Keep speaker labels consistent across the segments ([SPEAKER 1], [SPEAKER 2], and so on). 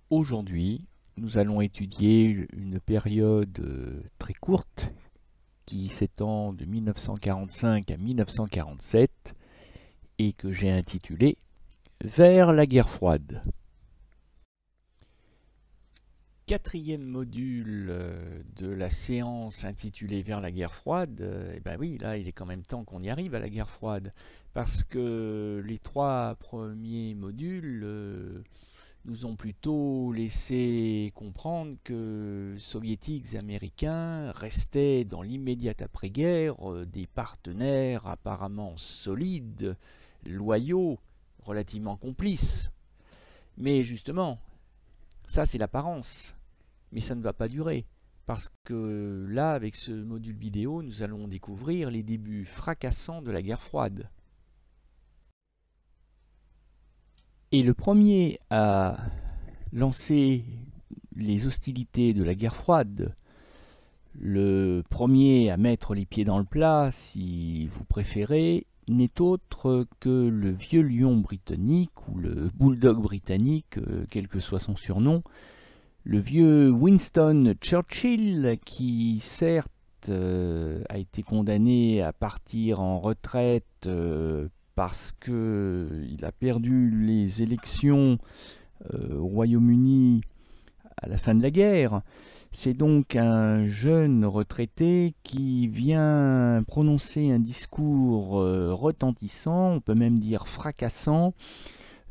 [SPEAKER 1] Aujourd'hui, nous allons étudier une période très courte qui s'étend de 1945 à 1947 et que j'ai intitulée Vers la guerre froide. Quatrième module de la séance intitulée Vers la guerre froide. Et ben oui, là il est quand même temps qu'on y arrive à la guerre froide, parce que les trois premiers modules nous ont plutôt laissé comprendre que soviétiques et américains restaient dans l'immédiate après-guerre des partenaires apparemment solides, loyaux, relativement complices. Mais justement, ça c'est l'apparence, mais ça ne va pas durer. Parce que là, avec ce module vidéo, nous allons découvrir les débuts fracassants de la guerre froide. Et le premier à lancer les hostilités de la guerre froide, le premier à mettre les pieds dans le plat, si vous préférez, n'est autre que le vieux lion britannique, ou le bulldog britannique, quel que soit son surnom, le vieux Winston Churchill, qui certes a été condamné à partir en retraite parce qu'il a perdu les élections au Royaume-Uni à la fin de la guerre. C'est donc un jeune retraité qui vient prononcer un discours retentissant, on peut même dire fracassant,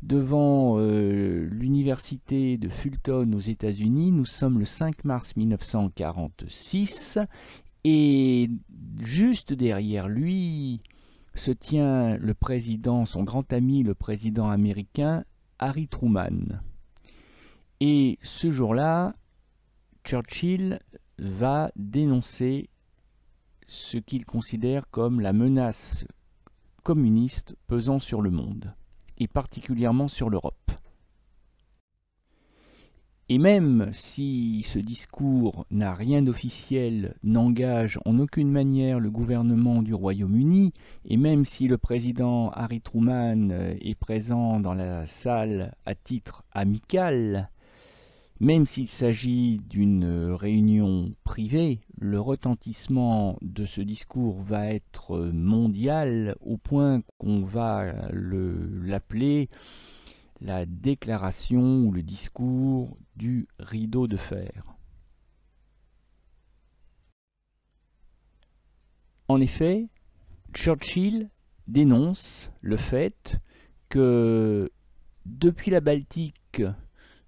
[SPEAKER 1] devant l'université de Fulton aux États-Unis. Nous sommes le 5 mars 1946 et juste derrière lui se tient le président, son grand ami, le président américain Harry Truman. Et ce jour-là, Churchill va dénoncer ce qu'il considère comme la menace communiste pesant sur le monde, et particulièrement sur l'Europe. Et même si ce discours n'a rien d'officiel, n'engage en aucune manière le gouvernement du Royaume-Uni, et même si le président Harry Truman est présent dans la salle à titre amical, même s'il s'agit d'une réunion privée, le retentissement de ce discours va être mondial, au point qu'on va l'appeler la déclaration ou le discours du rideau de fer. En effet, Churchill dénonce le fait que depuis la Baltique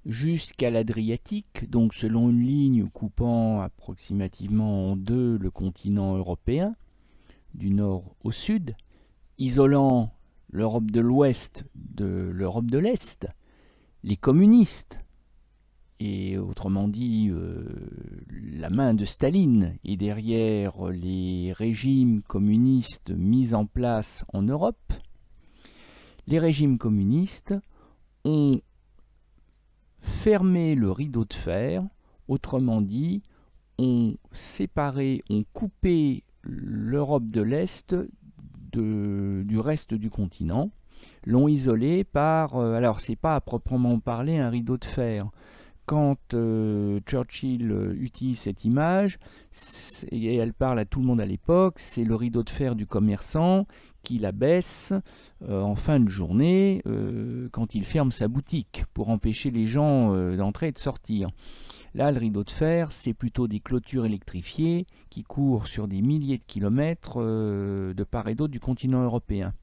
[SPEAKER 1] jusqu'à l'Adriatique, donc selon une ligne coupant approximativement en deux le continent européen, du nord au sud, isolant l'Europe de l'Ouest de l'Europe de l'Est, les communistes, et autrement dit la main de Staline est derrière les régimes communistes mis en place en Europe. Les régimes communistes ont fermé le rideau de fer, autrement dit, ont séparé, ont coupé l'Europe de l'Est du reste du continent, l'ont isolé par, alors c'est pas à proprement parler un rideau de fer. Quand Churchill utilise cette image, et elle parle à tout le monde à l'époque, c'est le rideau de fer du commerçant qui la baisse en fin de journée quand il ferme sa boutique pour empêcher les gens d'entrer et de sortir. Là, le rideau de fer, c'est plutôt des clôtures électrifiées qui courent sur des milliers de kilomètres de part et d'autre du continent européen.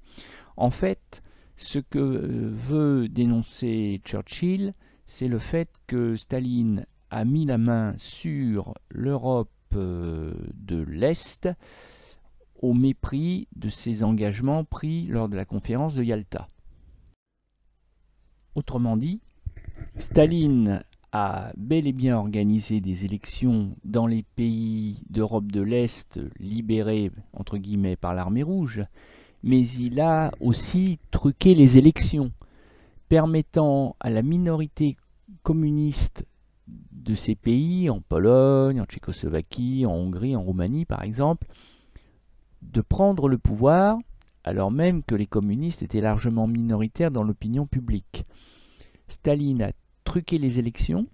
[SPEAKER 1] En fait, ce que veut dénoncer Churchill, c'est le fait que Staline a mis la main sur l'Europe de l'Est au mépris de ses engagements pris lors de la conférence de Yalta. Autrement dit, Staline a bel et bien organisé des élections dans les pays d'Europe de l'Est libérés entre guillemets par l'armée rouge, mais il a aussi truqué les élections, permettant à la minorité communiste de ces pays, en Pologne, en Tchécoslovaquie, en Hongrie, en Roumanie par exemple, de prendre le pouvoir, alors même que les communistes étaient largement minoritaires dans l'opinion publique. Staline a truquer les élections,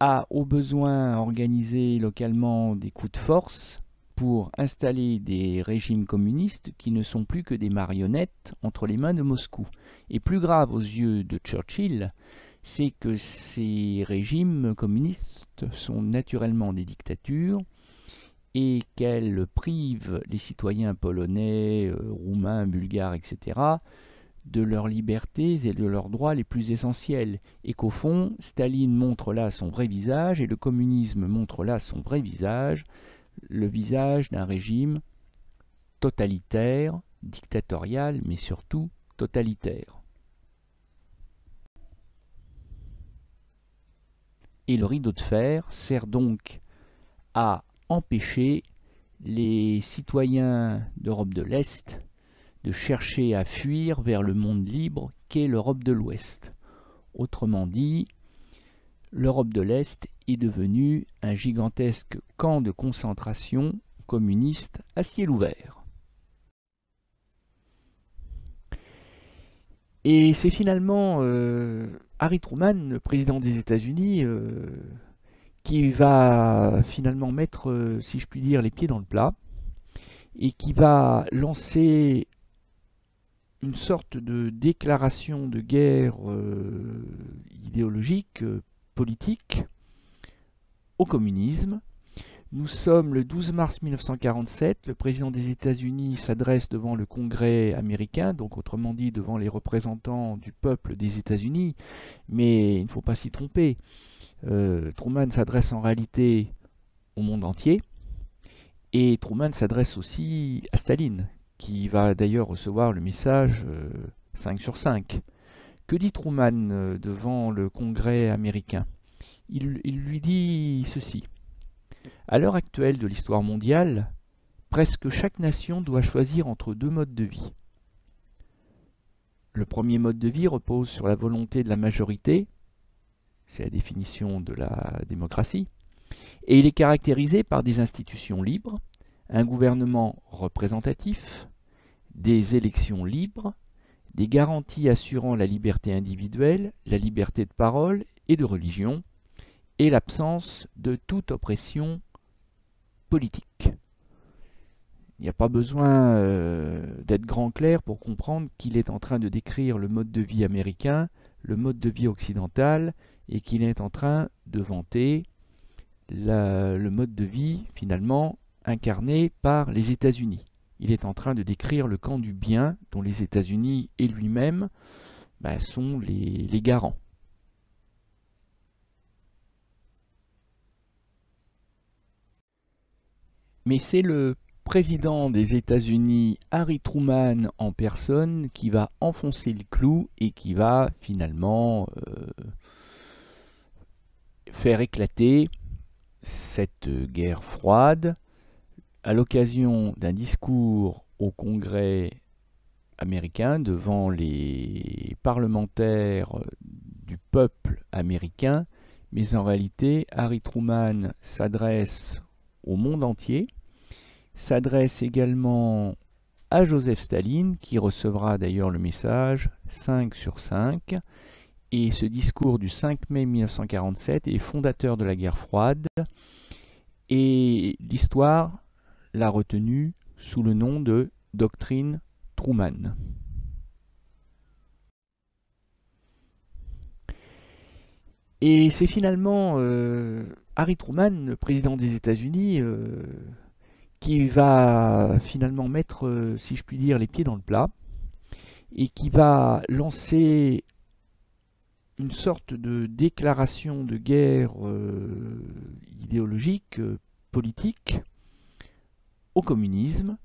[SPEAKER 1] a au besoin organisé localement des coups de force pour installer des régimes communistes qui ne sont plus que des marionnettes entre les mains de Moscou. Et plus grave aux yeux de Churchill, c'est que ces régimes communistes sont naturellement des dictatures et qu'elles privent les citoyens polonais, roumains, bulgares, etc., de leurs libertés et de leurs droits les plus essentiels, et qu'au fond, Staline montre là son vrai visage, et le communisme montre là son vrai visage, le visage d'un régime totalitaire, dictatorial, mais surtout totalitaire. Et le rideau de fer sert donc à empêcher les citoyens d'Europe de l'Est de chercher à fuir vers le monde libre qu'est l'Europe de l'Ouest. Autrement dit, l'Europe de l'Est est devenue un gigantesque camp de concentration communiste à ciel ouvert. Et c'est finalement Harry Truman, le président des États-Unis, qui va finalement mettre, si je puis dire, les pieds dans le plat, et qui va lancer une sorte de déclaration de guerre idéologique, politique, au communisme. Nous sommes le 12 mars 1947, le président des États-Unis s'adresse devant le Congrès américain, donc autrement dit devant les représentants du peuple des États-Unis, mais il ne faut pas s'y tromper. Truman s'adresse en réalité au monde entier, et Truman s'adresse aussi à Staline, qui va d'ailleurs recevoir le message 5 sur 5. Que dit Truman devant le Congrès américain? Il lui dit ceci. À l'heure actuelle de l'histoire mondiale, presque chaque nation doit choisir entre deux modes de vie. Le premier mode de vie repose sur la volonté de la majorité, c'est la définition de la démocratie, et il est caractérisé par des institutions libres, un gouvernement représentatif, des élections libres, des garanties assurant la liberté individuelle, la liberté de parole et de religion, et l'absence de toute oppression politique. Il n'y a pas besoin d'être grand clair pour comprendre qu'il est en train de décrire le mode de vie américain, le mode de vie occidental, et qu'il est en train de vanter le mode de vie finalement incarné par les États-Unis. Il est en train de décrire le camp du bien dont les États-Unis et lui-même sont les garants. Mais c'est le président des États-Unis, Harry Truman en personne, qui va enfoncer le clou et qui va finalement faire éclater cette guerre froide à l'occasion d'un discours au Congrès américain devant les parlementaires du peuple américain, mais en réalité, Harry Truman s'adresse au monde entier, s'adresse également à Joseph Staline, qui recevra d'ailleurs le message 5 sur 5, et ce discours du 5 mai 1947 est fondateur de la guerre froide, et l'histoire l'a retenu sous le nom de doctrine Truman. Et c'est finalement Harry Truman, le président des États-Unis, qui va finalement mettre, si je puis dire, les pieds dans le plat, et qui va lancer une sorte de déclaration de guerre idéologique, politique, au communisme.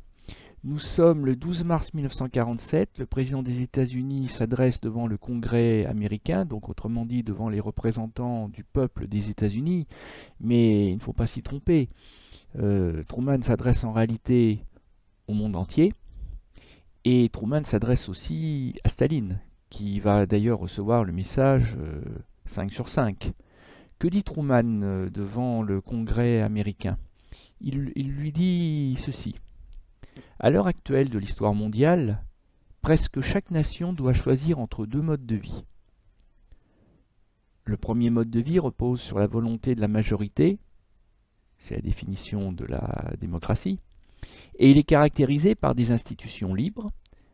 [SPEAKER 1] Nous sommes le 12 mars 1947, le président des États-Unis s'adresse devant le Congrès américain, donc autrement dit devant les représentants du peuple des États-Unis, mais il ne faut pas s'y tromper. Truman s'adresse en réalité au monde entier, et Truman s'adresse aussi à Staline, qui va d'ailleurs recevoir le message 5 sur 5. Que dit Truman devant le Congrès américain? Il lui dit ceci. À l'heure actuelle de l'histoire mondiale, presque chaque nation doit choisir entre deux modes de vie. Le premier mode de vie repose sur la volonté de la majorité, c'est la définition de la démocratie, et il est caractérisé par des institutions libres,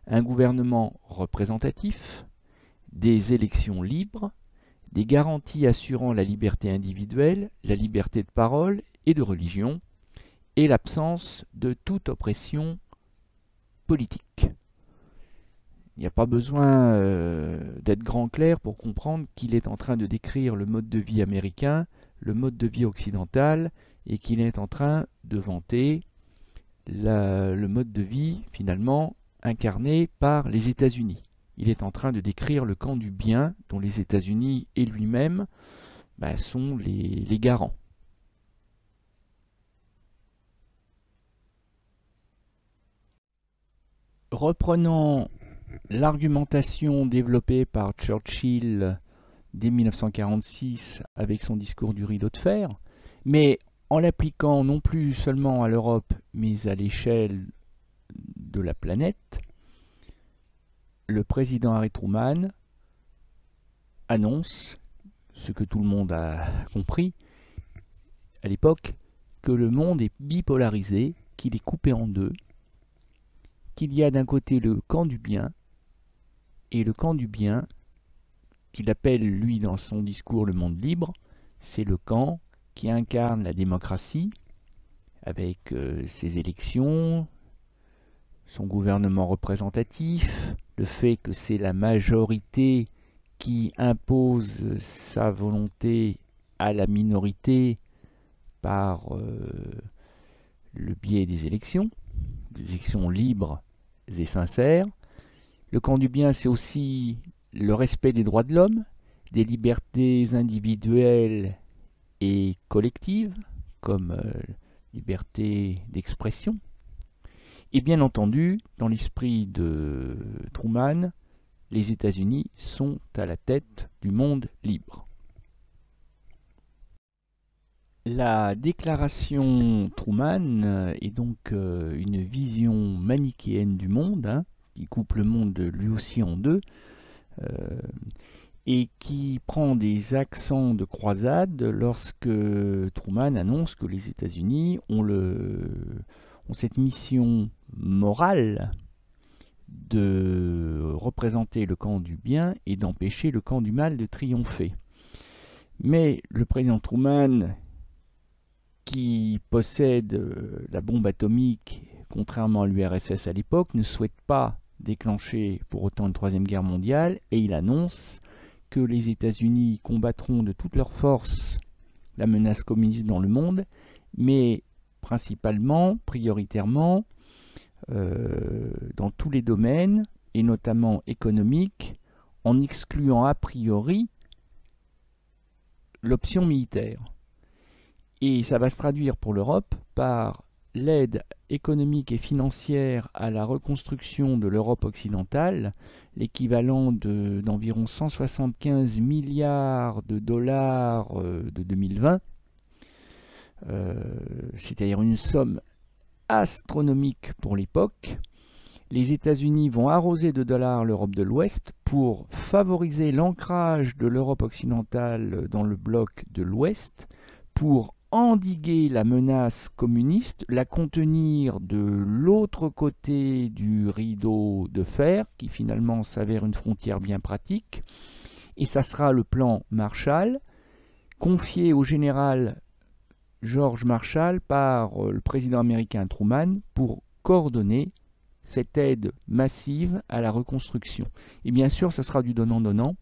[SPEAKER 1] un gouvernement représentatif, des élections libres, des garanties assurant la liberté individuelle, la liberté de parole et de religion, et l'absence de toute oppression politique. Il n'y a pas besoin d'être grand clair pour comprendre qu'il est en train de décrire le mode de vie américain, le mode de vie occidental, et qu'il est en train de vanter le mode de vie finalement incarné par les États-Unis. Il est en train de décrire le camp du bien dont les États-Unis et lui-même sont les garants. Reprenant l'argumentation développée par Churchill dès 1946 avec son discours du rideau de fer, mais en l'appliquant non plus seulement à l'Europe, mais à l'échelle de la planète, le président Harry Truman annonce, ce que tout le monde a compris à l'époque, que le monde est bipolarisé, qu'il est coupé en deux, qu'il y a d'un côté le camp du bien, et le camp du bien, qu'il appelle lui dans son discours le monde libre, c'est le camp qui incarne la démocratie, avec ses élections, son gouvernement représentatif, le fait que c'est la majorité qui impose sa volonté à la minorité par le biais des élections libres et sincères. Le camp du bien, c'est aussi le respect des droits de l'homme, des libertés individuelles et collectives, comme liberté d'expression. Et bien entendu, dans l'esprit de Truman, les États-Unis sont à la tête du monde libre. La déclaration Truman est donc une vision manichéenne du monde, qui coupe le monde lui aussi en deux, et qui prend des accents de croisade lorsque Truman annonce que les États-Unis ont cette mission morale de représenter le camp du bien et d'empêcher le camp du mal de triompher. Mais le président Truman, qui possède la bombe atomique, contrairement à l'URSS à l'époque, ne souhaite pas déclencher pour autant une troisième guerre mondiale, et il annonce que les États-Unis combattront de toutes leurs forces la menace communiste dans le monde, mais principalement, prioritairement, dans tous les domaines, et notamment économiques, en excluant a priori l'option militaire. Et ça va se traduire pour l'Europe par l'aide économique et financière à la reconstruction de l'Europe occidentale, l'équivalent d'environ 175 milliards de dollars de 2020, c'est-à-dire une somme astronomique pour l'époque. Les États-Unis vont arroser de dollars l'Europe de l'Ouest pour favoriser l'ancrage de l'Europe occidentale dans le bloc de l'Ouest, pour endiguer la menace communiste, la contenir de l'autre côté du rideau de fer, qui finalement s'avère une frontière bien pratique. Et ça sera le plan Marshall, confié au général George Marshall par le président américain Truman pour coordonner cette aide massive à la reconstruction. Et bien sûr, ça sera du donnant-donnant.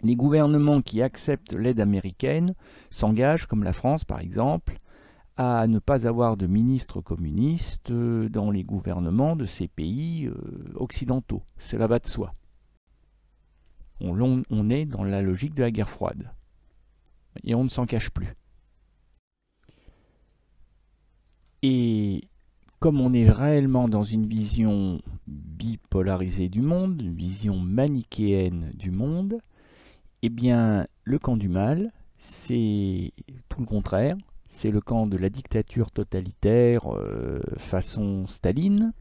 [SPEAKER 1] Les gouvernements qui acceptent l'aide américaine s'engagent, comme la France par exemple, à ne pas avoir de ministres communistes dans les gouvernements de ces pays occidentaux. Cela va de soi. On est dans la logique de la guerre froide. Et on ne s'en cache plus. Et comme on est réellement dans une vision bipolarisée du monde, une vision manichéenne du monde, eh bien, le camp du mal, c'est tout le contraire. C'est le camp de la dictature totalitaire façon Staline.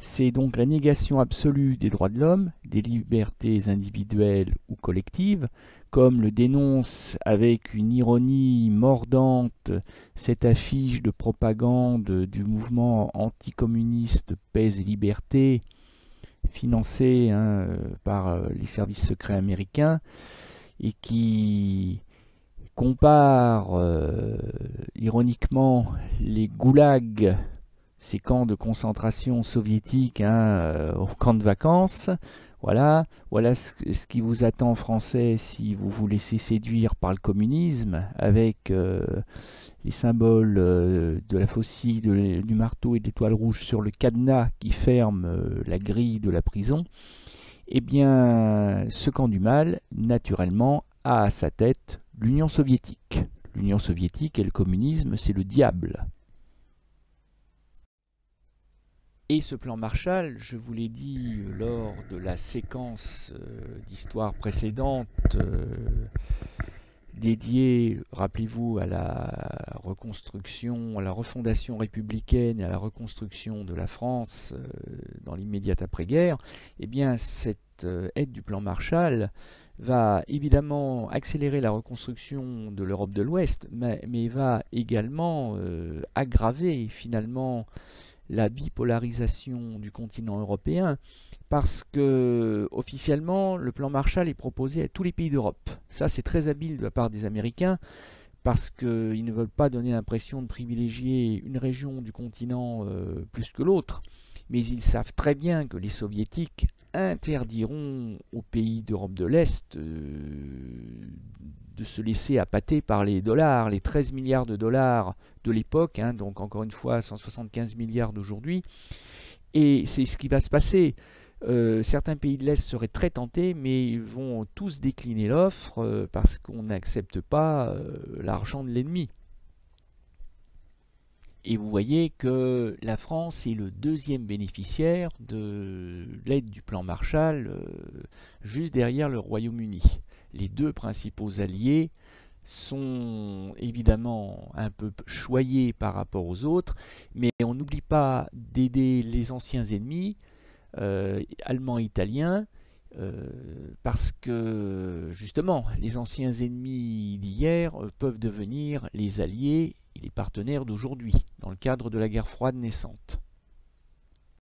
[SPEAKER 1] C'est donc la négation absolue des droits de l'homme, des libertés individuelles ou collectives, comme le dénonce avec une ironie mordante cette affiche de propagande du mouvement anticommuniste Paix et Liberté, financé par les services secrets américains, et qui compare ironiquement les goulags, ces camps de concentration soviétiques, aux camps de vacances. Voilà ce qui vous attend en français si vous vous laissez séduire par le communisme, avec les symboles de la faucille, du marteau et de l'étoile rouge sur le cadenas qui ferme la grille de la prison. Eh bien, ce camp du mal, naturellement, a à sa tête l'Union soviétique. L'Union soviétique et le communisme, c'est le diable. Et ce plan Marshall, je vous l'ai dit lors de la séquence d'histoire précédente, dédiée, rappelez-vous, à la reconstruction, à la refondation républicaine et à la reconstruction de la France dans l'immédiate après-guerre, eh bien cette aide du plan Marshall va évidemment accélérer la reconstruction de l'Europe de l'Ouest, mais va également aggraver finalement la bipolarisation du continent européen, parce que officiellement le plan Marshall est proposé à tous les pays d'Europe. Ça, c'est très habile de la part des Américains, parce qu'ils ne veulent pas donner l'impression de privilégier une région du continent plus que l'autre, mais ils savent très bien que les soviétiques interdiront aux pays d'Europe de l'Est de se laisser appâter par les dollars, les 13 milliards de dollars de l'époque, donc encore une fois 175 milliards d'aujourd'hui. Et c'est ce qui va se passer. Certains pays de l'Est seraient très tentés, mais ils vont tous décliner l'offre parce qu'on n'accepte pas l'argent de l'ennemi. Et vous voyez que la France est le deuxième bénéficiaire de l'aide du plan Marshall, juste derrière le Royaume-Uni. Les deux principaux alliés sont évidemment un peu choyés par rapport aux autres, mais on n'oublie pas d'aider les anciens ennemis, allemands et italiens, parce que justement, les anciens ennemis d'hier peuvent devenir les alliés et les partenaires d'aujourd'hui, dans le cadre de la guerre froide naissante.